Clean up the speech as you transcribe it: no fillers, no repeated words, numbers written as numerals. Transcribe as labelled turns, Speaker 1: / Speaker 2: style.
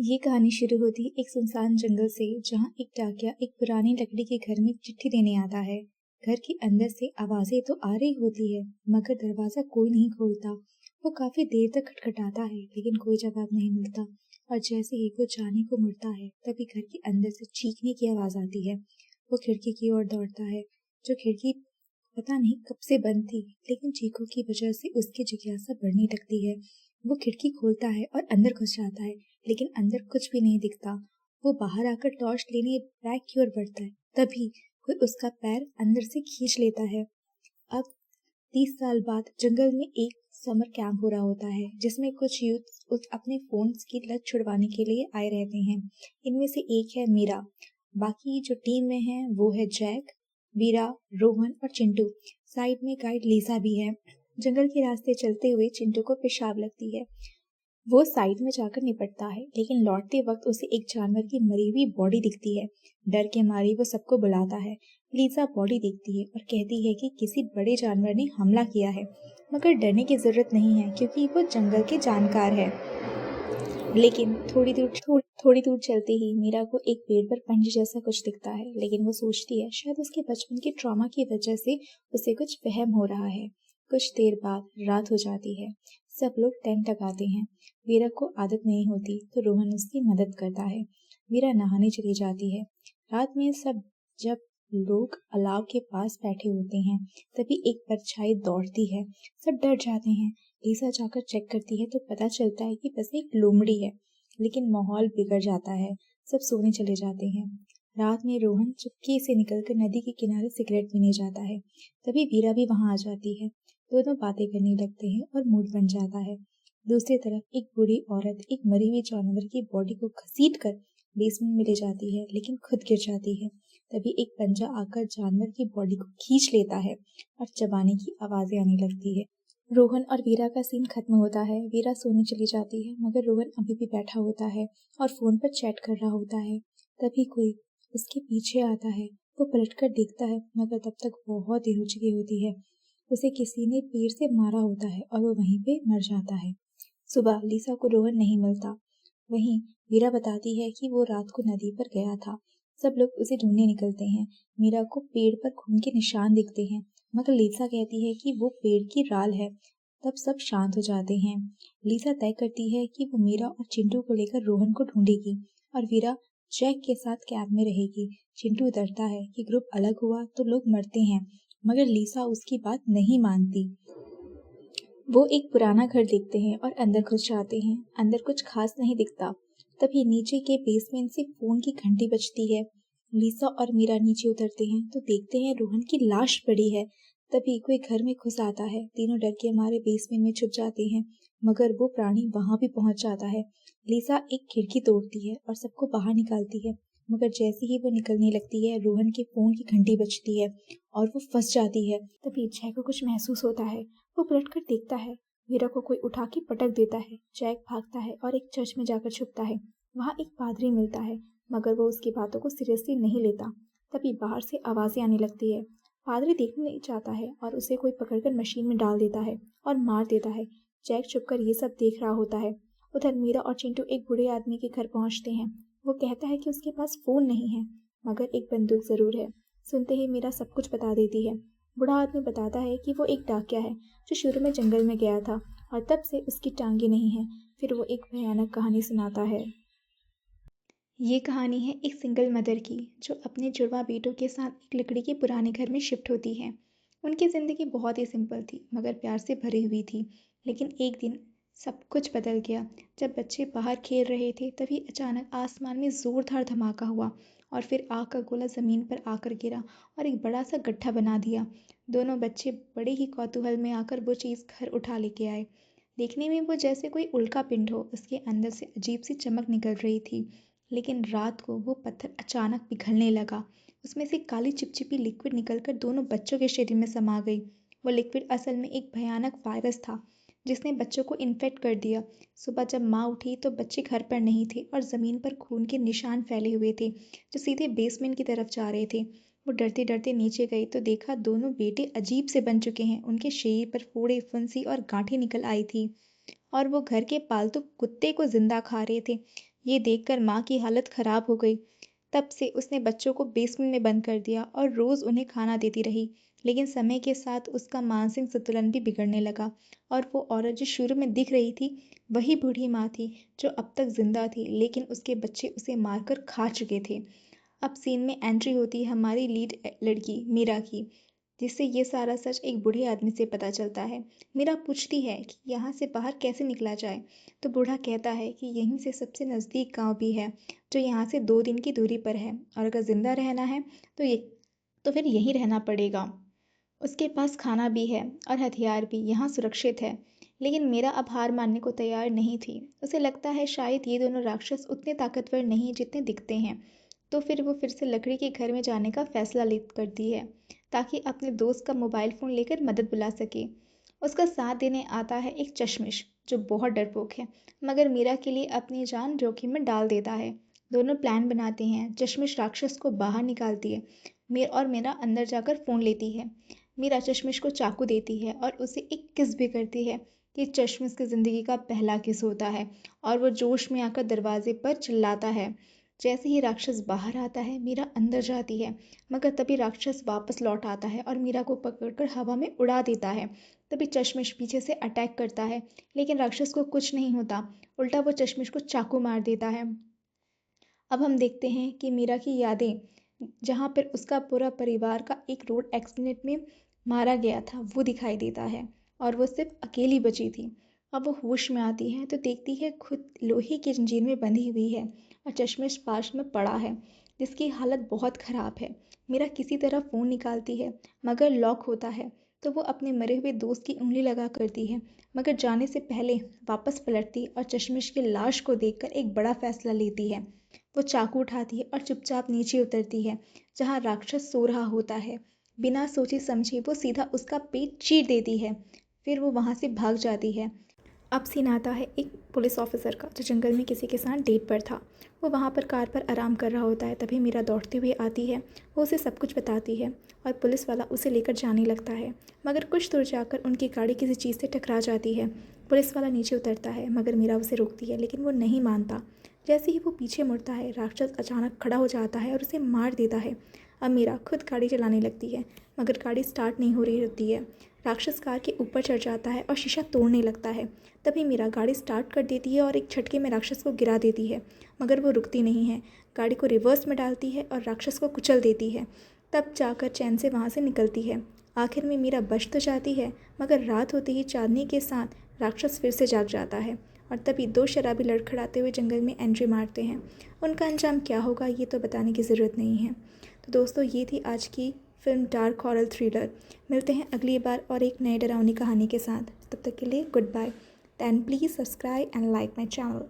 Speaker 1: ये कहानी शुरू होती है एक सुनसान जंगल से, जहाँ एक डाकिया एक पुरानी लकड़ी के घर में चिट्ठी देने आता है। घर के अंदर से आवाजें तो आ रही होती है, मगर दरवाजा कोई नहीं खोलता। वो काफी देर तक खटखटाता है, लेकिन कोई जवाब नहीं मिलता। और जैसे ही वो जाने को मुड़ता है, तभी घर के अंदर से चीखने की आवाज आती है। वो खिड़की की ओर दौड़ता है, जो खिड़की पता नहीं कब से बंद थी, लेकिन चीखों की वजह से उसकी जिज्ञासा बढ़ने लगती है। वो खिड़की खोलता है और अंदर घुस जाता है, लेकिन अंदर कुछ भी नहीं दिखता। वो बाहर आकर टॉर्च लेने बैग की ओर बढ़ता है, तभी कोई उसका पैर अंदर से खींच लेता है। अब 30 साल बाद जंगल में एक समर कैंप हो रहा होता है, जिसमें कुछ यूथ अपने फोन्स की लत छुड़वाने के लिए आए रहते हैं। इनमें से एक है मीरा। बाकी जो टीम में है वो है जैक, वीरा, रोहन और चिंटू। साइड में गाइड लीसा भी है। जंगल के रास्ते चलते हुए चिंटू को पेशाब लगती है। वो साइड में जाकर निपटता है, लेकिन लौटते वक्त उसे एक जानवर की मरी हुई बॉडी दिखती है। डर के मारे वो सबको बुलाता है। लीजा बॉडी देखती है और कहती है कि किसी बड़े जानवर ने हमला किया है, मगर डरने की जरूरत नहीं है, क्योंकि वो जंगल के जानकार है। लेकिन थोड़ी दूर चलते ही मीरा को एक पेड़ पर पंच जैसा कुछ दिखता है, लेकिन वो सोचती है शायद उसके बचपन के ट्रॉमा की वजह से उसे कुछ वहम हो रहा है। कुछ देर बाद रात हो जाती है। सब लोग टेंट लगाते हैं। वीरा को आदत नहीं होती, तो रोहन उसकी मदद करता है। वीरा नहाने चली जाती है। रात में जब लोग अलाव के पास बैठे होते हैं, तभी एक परछाई दौड़ती है। सब डर जाते हैं। लीसा जाकर चेक करती है तो पता चलता है कि बस एक लोमड़ी है, लेकिन माहौल बिगड़ जाता है। सब सोने चले जाते हैं। रात में रोहन चुपके से निकलकर नदी के किनारे सिगरेट पीने जाता है। तभी वीरा भी वहां आ जाती है। दोनों बातें करने लगते हैं और मूड बन जाता है। दूसरी तरफ एक बूढ़ी औरत एक मरी हुई जानवर की बॉडी को घसीटकर बेसमेंट में ले जाती है, लेकिन खुद गिर जाती है। तभी एक पंजा आकर जानवर की बॉडी को खींच लेता है और चबाने की आवाजें आने लगती है। रोहन और वीरा का सीन खत्म होता है। वीरा सोने चली जाती है, मगर रोहन अभी भी बैठा होता है और फोन पर चैट कर रहा होता है। तभी कोई उसके पीछे आता है। वो पलटकर देखता है, मगर तब तक बहुत देर हो चुकी होती है। उसे किसी ने पेड़ से मारा होता है और वो वहीं पे मर जाता है। सुबह लीसा को रोहन नहीं मिलता। वहीं मीरा बताती है कि वो रात को नदी पर गया था। सब लोग उसे ढूंढने निकलते हैं। मीरा को पेड़ पर खून के निशान दिखते हैं, मगर लीसा कहती है कि वो पेड़ की राल है। तब सब शांत हो जाते हैं। लीसा तय करती है कि वो मीरा और चिंटू को लेकर रोहन को ढूंढेगी और वीरा जैक के साथ कैंप में रहेगी। चिंटू डरता है कि ग्रुप अलग हुआ तो लोग मरते हैं, मगर लीसा उसकी बात नहीं मानती। वो एक पुराना घर देखते हैं और अंदर घुस जाते हैं। अंदर कुछ खास नहीं दिखता। तभी नीचे के बेसमेंट से फोन की घंटी बजती है। लीसा और मीरा नीचे उतरते हैं तो देखते हैं रोहन की लाश पड़ी है। तभी कोई घर में घुस आता है। तीनों डर के मारे बेसमेंट में छुप जाते हैं, मगर वो प्राणी वहां भी पहुंच जाता है। लीसा एक खिड़की तोड़ती है और सबको बाहर निकालती है, मगर जैसे ही वो निकलने लगती है, रोहन के फोन की घंटी बजती है और वो फंस जाती है। तभी जय को कुछ महसूस होता है। वो पलटकर देखता है। वीरा को कोई उठा के पटक देता है। जैक भागता है और एक चर्च में जाकर छुपता है। वहाँ एक पादरी मिलता है, मगर वो उसकी बातों को सीरियसली नहीं लेता। तभी बाहर से आवाजें आने लगती है। पादरी देखने नहीं चाहता है और उसे कोई पकड़कर मशीन में डाल देता है और मार देता है। जैक छुपकर ये सब देख रहा होता है। उधर मीरा और चिंटू एक बूढ़े आदमी के घर पहुंचते हैं। वो कहता है कि उसके पास फोन नहीं है, मगर एक बंदूक जरूर है। सुनते ही मीरा सब कुछ बता देती है। बूढ़ा आदमी बताता है कि वो एक डाकिया है जो शुरू में जंगल में गया था और तब से उसकी टांगे नहीं है। फिर वो एक भयानक कहानी सुनाता है। ये कहानी है एक सिंगल मदर की, जो अपने जुड़वा बेटों के साथ एक लकड़ी के पुराने घर में शिफ्ट होती है। उनकी ज़िंदगी बहुत ही सिंपल थी, मगर प्यार से भरी हुई थी। लेकिन एक दिन सब कुछ बदल गया। जब बच्चे बाहर खेल रहे थे, तभी अचानक आसमान में ज़ोरदार धमाका हुआ और फिर आग का गोला ज़मीन पर आकर गिरा और एक बड़ा सा गड्ढा बना दिया। दोनों बच्चे बड़े ही कौतूहल में आकर वो चीज़ घर उठा लेके आए। देखने में वो जैसे कोई उल्का पिंड हो। उसके अंदर से अजीब सी चमक निकल रही थी। लेकिन रात को वो पत्थर अचानक पिघलने लगा। उसमें से काली चिपचिपी लिक्विड निकलकर दोनों बच्चों के शरीर में समा गई। वो लिक्विड असल में एक भयानक वायरस था, जिसने बच्चों को इन्फेक्ट कर दिया। सुबह जब माँ उठी तो बच्चे घर पर नहीं थे और ज़मीन पर खून के निशान फैले हुए थे, जो सीधे बेसमेंट की तरफ जा रहे थे। वो डरते डरते नीचे गई तो देखा दोनों बेटे अजीब से बन चुके हैं। उनके शरीर पर फोड़े, फुंसी और गांठें निकल आई थी और वो घर के पालतू कुत्ते को जिंदा खा रहे थे। ये देखकर माँ की हालत खराब हो गई। तब से उसने बच्चों को बेसमेंट में बंद कर दिया और रोज़ उन्हें खाना देती रही। लेकिन समय के साथ उसका मानसिक संतुलन भी बिगड़ने लगा और वो औरत जो शुरू में दिख रही थी, वही बूढ़ी माँ थी जो अब तक जिंदा थी, लेकिन उसके बच्चे उसे मारकर खा चुके थे। अब सीन में एंट्री होती है हमारी लीड लड़की मीरा की, जिससे ये सारा सच एक बूढ़े आदमी से पता चलता है। मीरा पूछती है कि यहाँ से बाहर कैसे निकला जाए, तो बूढ़ा कहता है कि यहीं से सबसे नज़दीक गांव भी है, जो यहाँ से 2 दिन की दूरी पर है, और अगर जिंदा रहना है तो फिर यहीं रहना पड़ेगा। उसके पास खाना भी है और हथियार भी, यहाँ सुरक्षित है। लेकिन मीरा अब हार मानने को तैयार नहीं थी। उसे लगता है शायद ये दोनों राक्षस उतने ताकतवर नहीं जितने दिखते हैं। तो फिर वो फिर से लकड़ी के घर में जाने का फैसला ले करती है, ताकि अपने दोस्त का मोबाइल फ़ोन लेकर मदद बुला सके। उसका साथ देने आता है एक चश्मिश, जो बहुत डरपोक है, मगर मीरा के लिए अपनी जान जोखिम में डाल देता है। दोनों प्लान बनाते हैं। चश्मिश राक्षस को बाहर निकालती है, मीरा अंदर जाकर फ़ोन लेती है। मीरा चश्मिश को चाकू देती है और उसे एक किस भी करती है। ये चश्मिश की ज़िंदगी का पहला किस होता है और वो जोश में आकर दरवाजे पर चिल्लाता है। जैसे ही राक्षस बाहर आता है, मीरा अंदर जाती है, मगर तभी राक्षस वापस लौट आता है और मीरा को पकड़कर हवा में उड़ा देता है। तभी चश्मिश पीछे से अटैक करता है, लेकिन राक्षस को कुछ नहीं होता। उल्टा वो चश्मिश को चाकू मार देता है। अब हम देखते हैं कि मीरा की यादें, जहाँ पर उसका पूरा परिवार का एक रोड एक्सीडेंट में मारा गया था, वो दिखाई देता है और वो सिर्फ अकेली बची थी। अब वो होश में आती है तो देखती है खुद लोहे की जंजीर में बंधी हुई है और चश्मिश पास में पड़ा है, जिसकी हालत बहुत ख़राब है। मीरा किसी तरह फ़ोन निकालती है, मगर लॉक होता है। तो वो अपने मरे हुए दोस्त की उंगली लगा करती है, मगर जाने से पहले वापस पलटती और चश्मिश की लाश को देखकर एक बड़ा फैसला लेती है। वो चाकू उठाती है और चुपचाप नीचे उतरती है, जहाँ राक्षस सो रहा होता है। बिना सोचे समझे वो सीधा उसका पेट चीर देती है। फिर वो वहाँ से भाग जाती है। अब सीन आता है एक पुलिस ऑफिसर का, जो जंगल में किसी के साथ डेट पर था। वो वहाँ पर कार पर आराम कर रहा होता है। तभी मीरा दौड़ते हुए आती है। वो उसे सब कुछ बताती है और पुलिस वाला उसे लेकर जाने लगता है, मगर कुछ दूर जाकर उनकी गाड़ी किसी चीज़ से टकरा जाती है। पुलिस वाला नीचे उतरता है, मगर मीरा उसे रोकती है, लेकिन वो नहीं मानता। जैसे ही वो पीछे मुड़ता है, राक्षस अचानक खड़ा हो जाता है और उसे मार देता है। अब मीरा खुद गाड़ी चलाने लगती है, मगर गाड़ी स्टार्ट नहीं हो रही होती है। राक्षस कार के ऊपर चढ़ जाता है और शीशा तोड़ने लगता है। तभी मीरा गाड़ी स्टार्ट कर देती है और एक झटके में राक्षस को गिरा देती है, मगर वो रुकती नहीं है। गाड़ी को रिवर्स में डालती है और राक्षस को कुचल देती है। तब जाकर चैन से वहाँ से निकलती है। आखिर में मीरा बच तो जाती है, मगर रात होते ही चांदनी के साथ राक्षस फिर से जाग जाता है और तभी 2 शराबी लड़खड़ाते हुए जंगल में एंट्री मारते हैं। उनका अंजाम क्या होगा ये तो बताने की ज़रूरत नहीं है। तो दोस्तों, ये थी आज की फिल्म डार्क हॉरर थ्रिलर। मिलते हैं अगली बार और एक नए डरावनी कहानी के साथ। तब तक के लिए goodbye. Then please subscribe and like my channel.